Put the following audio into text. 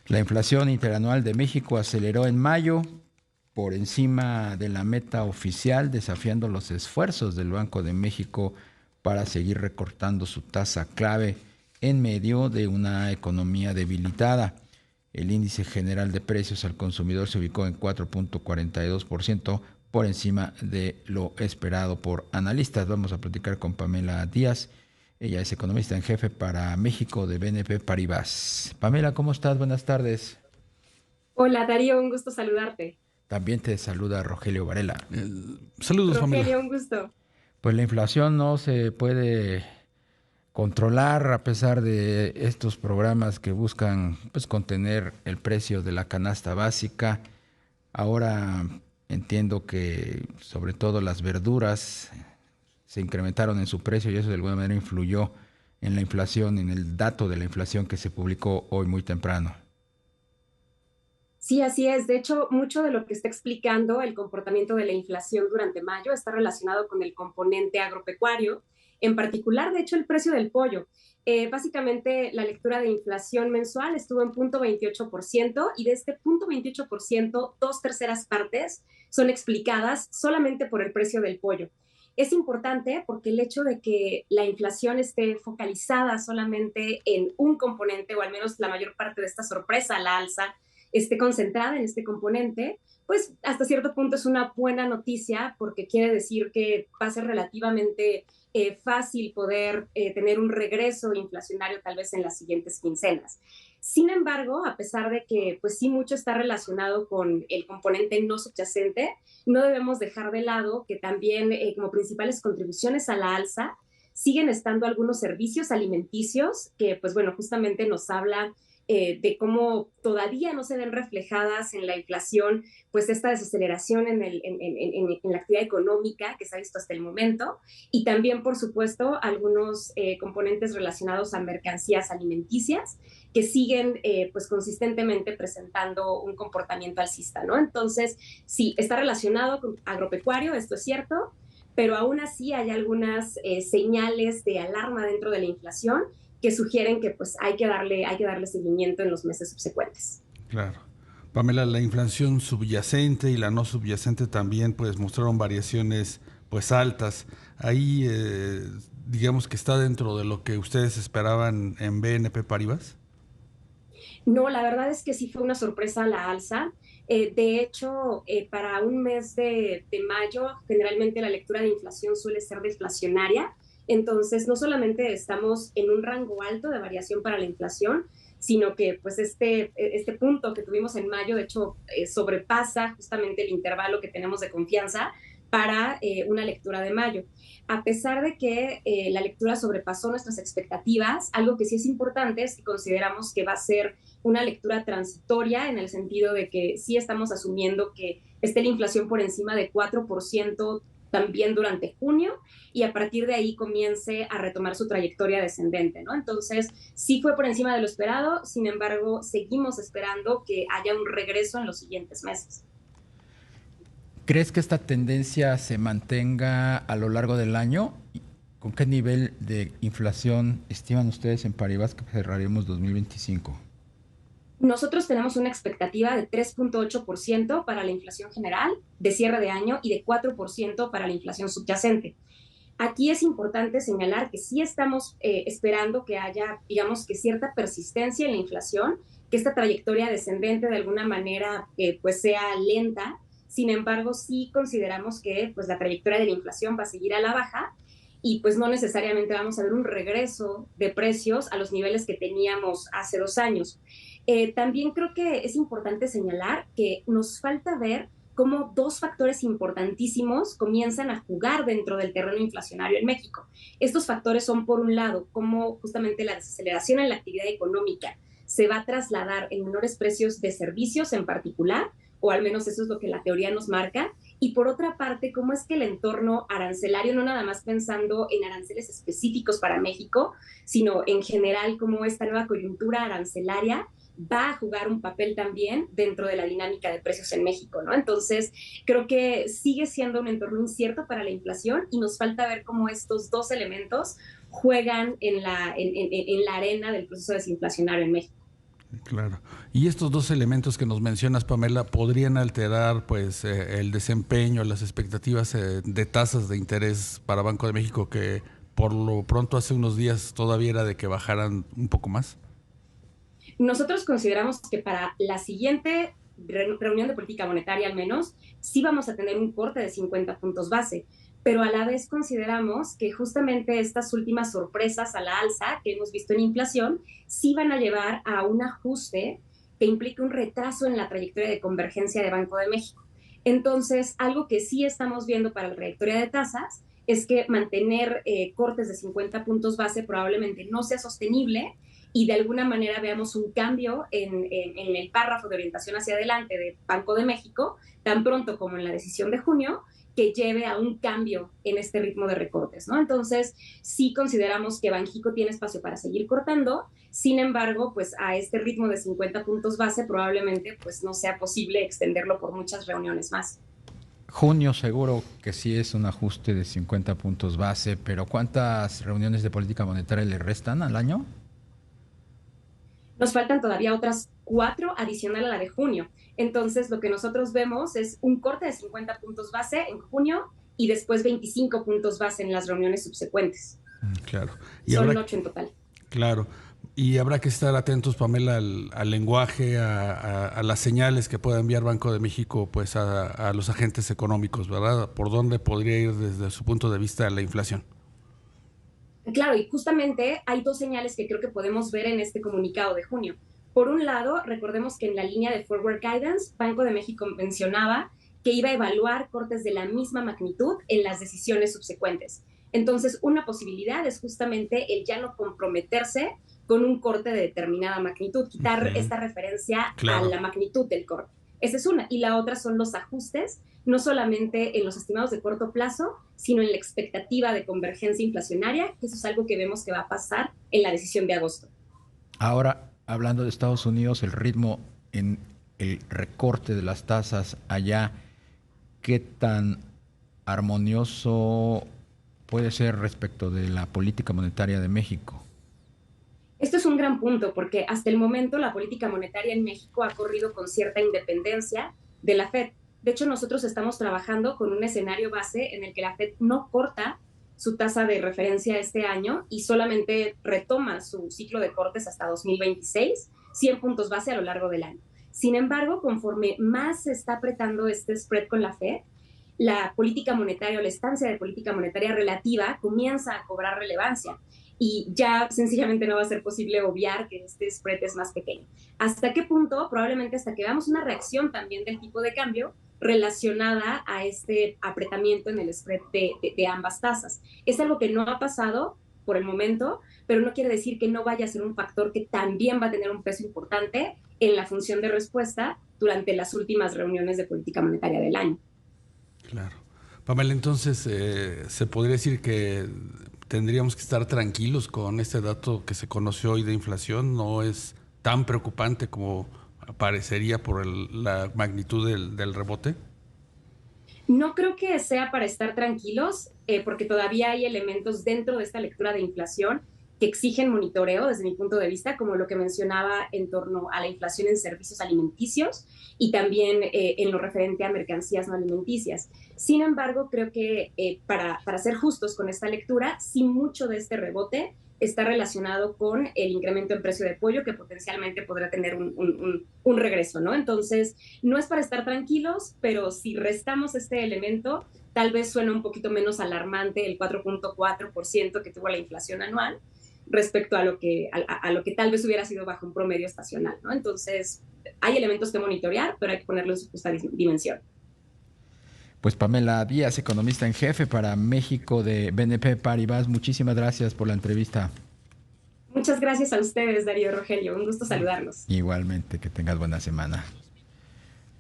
La inflación interanual de México aceleró en mayo por encima de la meta oficial, desafiando los esfuerzos del Banco de México para seguir recortando su tasa clave en medio de una economía debilitada. El índice general de precios al consumidor se ubicó en 4.42% por encima de lo esperado por analistas. Vamos a platicar con Pamela Díaz. Ella es economista en jefe para México de BNP Paribas. Pamela, ¿cómo estás? Buenas tardes. Hola Darío, un gusto saludarte. También te saluda Rogelio Varela. Saludos, Pamela. Rogelio, un gusto. Pues la inflación no se puede controlar a pesar de estos programas que buscan pues contener el precio de la canasta básica. Ahora entiendo que sobre todo las verduras se incrementaron en su precio y eso de alguna manera influyó en la inflación, en el dato de la inflación que se publicó hoy muy temprano. Sí, así es. De hecho, mucho de lo que está explicando el comportamiento de la inflación durante mayo está relacionado con el componente agropecuario, en particular, de hecho, el precio del pollo. Básicamente, la lectura de inflación mensual estuvo en 0.28% y de este 0.28%, dos terceras partes son explicadas solamente por el precio del pollo. Es importante porque el hecho de que la inflación esté focalizada solamente en un componente, o al menos la mayor parte de esta sorpresa a la alza, esté concentrada en este componente, pues hasta cierto punto es una buena noticia porque quiere decir que va a ser relativamente fácil poder tener un regreso inflacionario tal vez en las siguientes quincenas. Sin embargo, a pesar de que pues sí mucho está relacionado con el componente no subyacente, no debemos dejar de lado que también como principales contribuciones a la alza siguen estando algunos servicios alimenticios que pues bueno, justamente nos habla de cómo todavía no se ven reflejadas en la inflación, pues esta desaceleración en la actividad económica que se ha visto hasta el momento, y también, por supuesto, algunos componentes relacionados a mercancías alimenticias que siguen pues consistentemente presentando un comportamiento alcista, ¿no? Entonces, sí, está relacionado con agropecuario, esto es cierto, pero aún así hay algunas señales de alarma dentro de la inflación que sugieren que pues hay que darle seguimiento en los meses subsecuentes. Claro. Pamela, la inflación subyacente y la no subyacente también pues mostraron variaciones pues altas. Ahí digamos que está dentro de lo que ustedes esperaban en BNP Paribas. No, la verdad es que sí fue una sorpresa a la alza. De hecho, para un mes de mayo, generalmente la lectura de inflación suele ser deflacionaria. Entonces, no solamente estamos en un rango alto de variación para la inflación, sino que pues este punto que tuvimos en mayo, de hecho, sobrepasa justamente el intervalo que tenemos de confianza para una lectura de mayo. A pesar de que la lectura sobrepasó nuestras expectativas, algo que sí es importante es que consideramos que va a ser una lectura transitoria en el sentido de que sí estamos asumiendo que esté la inflación por encima de 4% también durante junio y a partir de ahí comience a retomar su trayectoria descendente, ¿no? Entonces, sí fue por encima de lo esperado, sin embargo, seguimos esperando que haya un regreso en los siguientes meses. ¿Crees que esta tendencia se mantenga a lo largo del año? ¿Con qué nivel de inflación estiman ustedes en Paribas que cerraremos 2025? Nosotros tenemos una expectativa de 3.8% para la inflación general de cierre de año y de 4% para la inflación subyacente. Aquí es importante señalar que sí estamos esperando que haya, digamos, que cierta persistencia en la inflación, que esta trayectoria descendente de alguna manera pues sea lenta. Sin embargo, sí consideramos que pues la trayectoria de la inflación va a seguir a la baja y pues no necesariamente vamos a ver un regreso de precios a los niveles que teníamos hace 2 años. También creo que es importante señalar que nos falta ver cómo dos factores importantísimos comienzan a jugar dentro del terreno inflacionario en México. Estos factores son, por un lado, cómo justamente la desaceleración en la actividad económica se va a trasladar en menores precios de servicios en particular, o al menos eso es lo que la teoría nos marca, y por otra parte, cómo es que el entorno arancelario, no nada más pensando en aranceles específicos para México, sino en general cómo esta nueva coyuntura arancelaria va a jugar un papel también dentro de la dinámica de precios en México, ¿no? Entonces, creo que sigue siendo un entorno incierto para la inflación y nos falta ver cómo estos dos elementos juegan en la arena del proceso desinflacionario en México. Claro. Y estos dos elementos que nos mencionas, Pamela, podrían alterar pues el desempeño, las expectativas de tasas de interés para Banco de México, que por lo pronto hace unos días todavía era de que bajaran un poco más. Nosotros consideramos que para la siguiente reunión de política monetaria al menos, sí vamos a tener un corte de 50 puntos base, pero a la vez consideramos que justamente estas últimas sorpresas a la alza que hemos visto en inflación sí van a llevar a un ajuste que implique un retraso en la trayectoria de convergencia de Banco de México. Entonces, algo que sí estamos viendo para la trayectoria de tasas es que mantener cortes de 50 puntos base probablemente no sea sostenible y de alguna manera veamos un cambio en el párrafo de orientación hacia adelante de Banco de México, tan pronto como en la decisión de junio, que lleve a un cambio en este ritmo de recortes, ¿no? Entonces, sí consideramos que Banxico tiene espacio para seguir cortando, sin embargo, pues a este ritmo de 50 puntos base probablemente pues no sea posible extenderlo por muchas reuniones más. Junio seguro que sí es un ajuste de 50 puntos base, pero ¿cuántas reuniones de política monetaria le restan al año? Nos faltan todavía otras 4 adicional a la de junio. Entonces, lo que nosotros vemos es un corte de 50 puntos base en junio y después 25 puntos base en las reuniones subsecuentes. Claro. Son 8 en total. Claro. Y habrá que estar atentos, Pamela, al lenguaje, a las señales que pueda enviar Banco de México pues a los agentes económicos, ¿verdad? ¿Por dónde podría ir desde su punto de vista la inflación? Claro, y justamente hay 2 señales que creo que podemos ver en este comunicado de junio. Por un lado, recordemos que en la línea de Forward Guidance, Banco de México mencionaba que iba a evaluar cortes de la misma magnitud en las decisiones subsecuentes. Entonces, una posibilidad es justamente el ya no comprometerse con un corte de determinada magnitud, quitar esta referencia a la magnitud del corte. Esa es una. Y la otra son los ajustes, no solamente en los estimados de corto plazo, sino en la expectativa de convergencia inflacionaria, que eso es algo que vemos que va a pasar en la decisión de agosto. Ahora, hablando de Estados Unidos, el ritmo en el recorte de las tasas allá, ¿qué tan armonioso puede ser respecto de la política monetaria de México? Esto es un gran punto porque hasta el momento la política monetaria en México ha corrido con cierta independencia de la Fed. De hecho, nosotros estamos trabajando con un escenario base en el que la Fed no corta su tasa de referencia este año y solamente retoma su ciclo de cortes hasta 2026, 100 puntos base a lo largo del año. Sin embargo, conforme más se está apretando este spread con la Fed, la política monetaria o la estancia de política monetaria relativa comienza a cobrar relevancia y ya sencillamente no va a ser posible obviar que este spread es más pequeño. ¿Hasta qué punto? Probablemente hasta que veamos una reacción también del tipo de cambio relacionada a este apretamiento en el spread de ambas tasas. Es algo que no ha pasado por el momento, pero no quiere decir que no vaya a ser un factor que también va a tener un peso importante en la función de respuesta durante las últimas reuniones de política monetaria del año. Claro. Pamela, entonces, ¿se podría decir que tendríamos que estar tranquilos con este dato que se conoció hoy de inflación? ¿No es tan preocupante como parecería por la magnitud del rebote? No creo que sea para estar tranquilos, porque todavía hay elementos dentro de esta lectura de inflación que exigen monitoreo desde mi punto de vista, como lo que mencionaba en torno a la inflación en servicios alimenticios y también en lo referente a mercancías no alimenticias. Sin embargo, creo que para ser justos con esta lectura, sí mucho de este rebote está relacionado con el incremento en precio de pollo que potencialmente podrá tener un regreso, ¿no? Entonces, no es para estar tranquilos, pero si restamos este elemento, tal vez suena un poquito menos alarmante el 4.4% que tuvo la inflación anual respecto a lo que tal vez hubiera sido bajo un promedio estacional, ¿no? Entonces, hay elementos que monitorear, pero hay que ponerlo en su justa dimensión. Pues Pamela Díaz, economista en jefe para México de BNP Paribas, muchísimas gracias por la entrevista. Muchas gracias a ustedes, Darío, Rogelio. Un gusto saludarlos. Igualmente, que tengas buena semana.